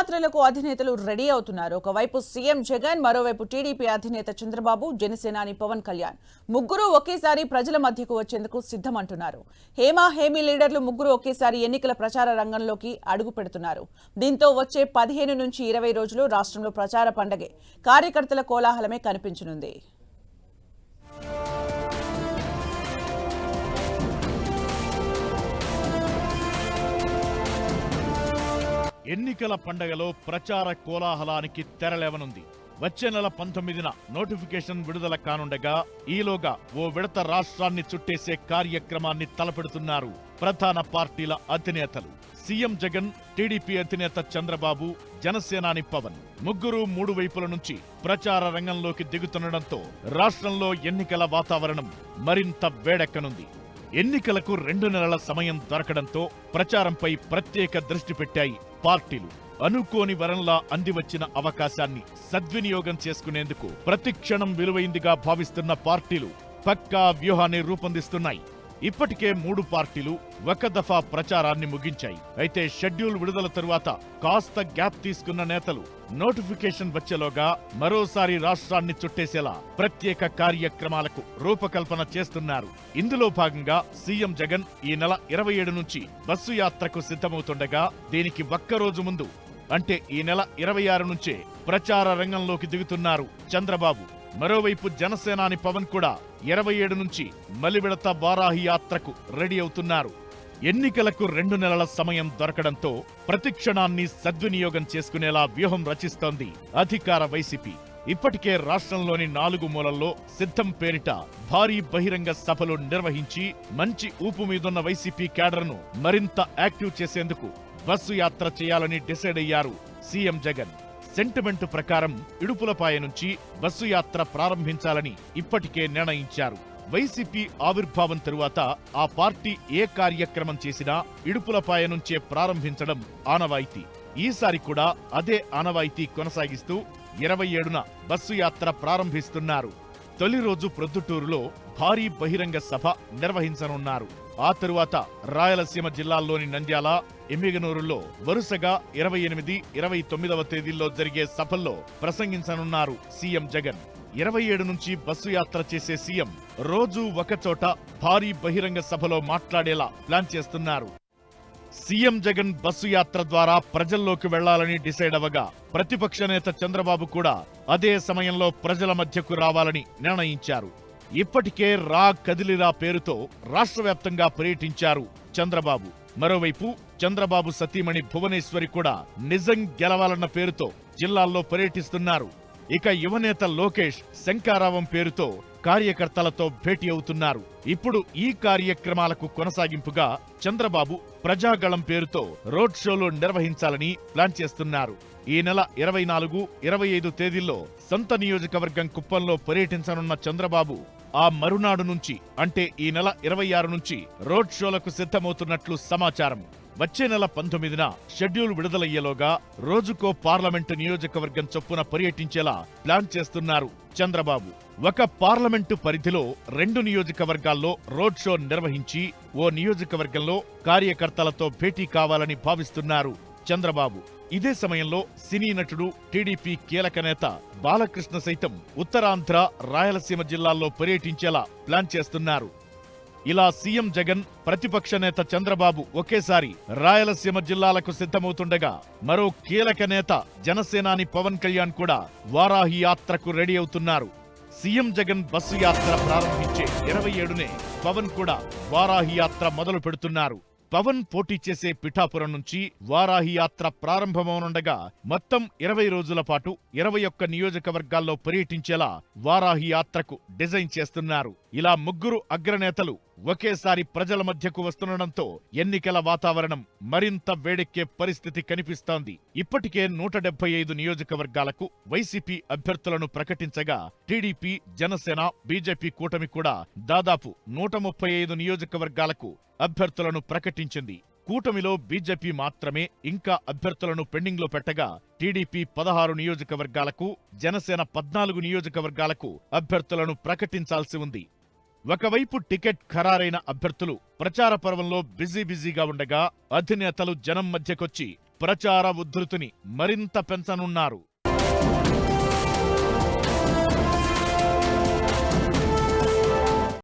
యాత్రలకు అధినేతలు రెడీ అవుతున్నారు. ఒకవైపు సీఎం జగన్, మరోవైపు టీడీపీ అధినేత చంద్రబాబు, జనసేనాని పవన్ కళ్యాణ్ ముగ్గురు ఒకేసారి ప్రజల మధ్యకు వచ్చేందుకు సిద్ధమంటున్నారు. హేమీ లీడర్లు ముగ్గురు ఒకేసారి ఎన్నికల ప్రచార రంగంలోకి అడుగు పెడుతున్నారు. దీంతో వచ్చే 15 నుంచి 20 రోజులు రాష్ట్రంలో ప్రచార పండగే. కార్యకర్తల కోలాహలమే కనిపించనుంది. ఎన్నికల పండగలో ప్రచార కోలాహలానికి తెరలేవనుంది. వచ్చే నెల 19న నోటిఫికేషన్ విడుదల కానుండగా ఈలోగా ఓ విడత రాష్ట్రాన్ని చుట్టేసే కార్యక్రమాన్ని తలపెడుతున్నారు ప్రధాన పార్టీల అధినేతలు. సీఎం జగన్, టీడీపీ అధినేత చంద్రబాబు, జనసేనాని పవన్ ముగ్గురు 3 వైపుల నుంచి ప్రచార రంగంలోకి దిగుతుండటంతో రాష్ట్రంలో ఎన్నికల వాతావరణం మరింత వేడెక్కనుంది. ఎన్నికలకు 2 నెలల సమయం దొరకడంతో ప్రచారంపై ప్రత్యేక దృష్టి పెట్టాయి పార్టీలు. అనుకోని వరంలా అందివచ్చిన అవకాశాన్ని సద్వినియోగం చేసుకునేందుకు ప్రతిక్షణం విలువైందిగా భావిస్తున్న పార్టీలు పక్కా వ్యూహాన్ని రూపొందిస్తున్నాయి. ఇప్పటికే 3 పార్టీలు ఒక దఫా ప్రచారాన్ని ముగించాయి. అయితే షెడ్యూల్ విడుదల తరువాత కాస్త గ్యాప్ తీసుకున్న నేతలు నోటిఫికేషన్ వచ్చేలోగా మరోసారి రాష్ట్రాన్ని చుట్టేసేలా ప్రత్యేక కార్యక్రమాలకు రూపకల్పన చేస్తున్నారు. ఇందులో భాగంగా సీఎం జగన్ ఈ నెల 27 నుంచి బస్సు యాత్రకు సిద్ధమవుతుండగా దీనికి ఒక్కరోజు ముందు అంటే ఈ నెల 26 నుంచే ప్రచార రంగంలోకి దిగుతున్నారు చంద్రబాబు. మరోవైపు జనసేనాని పవన్ కూడా 27 నుంచి మలివిడత వారాహి యాత్రకు రెడీ అవుతున్నారు. ఎన్నికలకు 2 నెలల సమయం దొరకడంతో ప్రతిక్షణాన్ని సద్వినియోగం చేసుకునేలా వ్యూహం రచిస్తోంది అధికార వైసీపీ. ఇప్పటికే రాష్ట్రంలోని 4 మూలల్లో సిద్ధం పేరిట భారీ బహిరంగ సభలు నిర్వహించి మంచి ఊపు మీదున్న వైసీపీ క్యాడర్ను మరింత యాక్టివ్ చేసేందుకు బస్సు యాత్ర చేయాలని డిసైడ్ అయ్యారు సీఎం జగన్. సెంటిమెంటు ప్రకారం ఇడుపులపాయ నుంచి బస్సు యాత్ర ప్రారంభించాలని ఇప్పటికే నిర్ణయించారు. వైసీపీ ఆవిర్భావం తరువాత ఆ పార్టీ ఏ కార్యక్రమం చేసినా ఇడుపులపాయ నుంచే ప్రారంభించడం ఆనవాయితీ. ఈసారి కూడా అదే ఆనవాయితీ కొనసాగిస్తూ 27న బస్సు యాత్ర ప్రారంభిస్తున్నారు. తొలి రోజు ప్రొద్దుటూరులో భారీ బహిరంగ సభ నిర్వహించనున్నారు. ఆ తరువాత రాయలసీమ జిల్లాల్లోని నంద్యాల, ఎమ్మిగనూరులో వరుసగా 28, 29వ తేదీల్లో జరిగే సభల్లో ప్రసంగించనున్నారు సీఎం జగన్. 27 నుంచి బస్సు యాత్ర చేసే సీఎం రోజూ ఒకచోట భారీ బహిరంగ సభలో మాట్లాడేలా ప్లాన్ చేస్తున్నారు. సీఎం జగన్ బస్సు యాత్ర ద్వారా ప్రజల్లోకి వెళ్లాలని డిసైడ్ అవ్వగా ప్రతిపక్ష నేత చంద్రబాబు కూడా అదే సమయంలో ప్రజల మధ్యకు రావాలని నిర్ణయించారు. ఇప్పటికే రా కదిలిరా పేరుతో రాష్ట్ర వ్యాప్తంగా పర్యటించారు చంద్రబాబు. మరోవైపు చంద్రబాబు సతీమణి భువనేశ్వరి కూడా నిజం గెలవాలన్న పేరుతో జిల్లాల్లో పర్యటిస్తున్నారు. ఇక యువనేత లోకేష్ శంకారావం పేరుతో కార్యకర్తలతో భేటీ అవుతున్నారు. ఇప్పుడు ఈ కార్యక్రమాలకు కొనసాగింపుగా చంద్రబాబు ప్రజాగళం పేరుతో రోడ్ షోలు నిర్వహించాలని ప్లాన్ చేస్తున్నారు. ఈ నెల 24, 25 తేదీల్లో సొంత నియోజకవర్గం కుప్పంలో పర్యటించనున్న చంద్రబాబు ఆ మరునాడు నుంచి అంటే ఈ నెల 26 నుంచి రోడ్ షోలకు సిద్ధమవుతున్నట్లు సమాచారం. వచ్చే నెల 19న షెడ్యూల్ విడుదలయ్యేలోగా రోజుకో పార్లమెంటు నియోజకవర్గం చొప్పున పర్యటించేలా ప్లాన్ చేస్తున్నారు చంద్రబాబు. ఒక పార్లమెంటు పరిధిలో 2 నియోజకవర్గాల్లో రోడ్ షో నిర్వహించి ఓ నియోజకవర్గంలో కార్యకర్తలతో భేటీ కావాలని భావిస్తున్నారు చంద్రబాబు. ఇదే సమయంలో సినీ నటుడు, టీడీపీ కీలక నేత బాలకృష్ణ సైతం ఉత్తరాంధ్ర, రాయలసీమ జిల్లాల్లో పర్యటించేలా ప్లాన్ చేస్తున్నారు. ఇలా సీఎం జగన్, ప్రతిపక్ష నేత చంద్రబాబు ఒకేసారి రాయలసీమ జిల్లాలకు సిద్ధమవుతుండగా మరో కీలక నేత జనసేనాని పవన్ కళ్యాణ్ కూడా వారాహి యాత్రకు రెడీ అవుతున్నారు. సీఎం జగన్ బస్సు యాత్ర ప్రారంభించే 27నే పవన్ కూడా వారాహి యాత్ర మొదలు పెడుతున్నారు. పవన్ పోటీ చేసే పిఠాపురం నుంచి వారాహి యాత్ర ప్రారంభమవనుండగా మొత్తం 20 రోజుల పాటు 21 నియోజకవర్గాల్లో పర్యటించేలా వారాహి యాత్రకు డిజైన్ చేస్తున్నారు. ఇలా ముగ్గురు అగ్రనేతలు ఒకేసారి ప్రజల మధ్యకు వస్తుండటంతో ఎన్నికల వాతావరణం మరింత వేడెక్కే పరిస్థితి కనిపిస్తోంది. ఇప్పటికే 175 నియోజకవర్గాలకు వైసీపీ అభ్యర్థులను ప్రకటించగా టీడీపీ, జనసేన, బీజేపీ కూటమి కూడా దాదాపు 135 నియోజకవర్గాలకు అభ్యర్థులను ప్రకటించింది. కూటమిలో బీజేపీ మాత్రమే ఇంకా అభ్యర్థులను పెండింగ్లో పెట్టగా టీడీపీ 16 నియోజకవర్గాలకు, జనసేన 14 నియోజకవర్గాలకు అభ్యర్థులను ప్రకటించాల్సి ఉంది. ఒకవైపు టికెట్ ఖరారైన అభ్యర్థులు ప్రచార పర్వంలో బిజీగా ఉండగా అధినేతలు జనం మధ్యకొచ్చి ప్రచార ఉద్ధృతిని మరింత పెంచనున్నారు.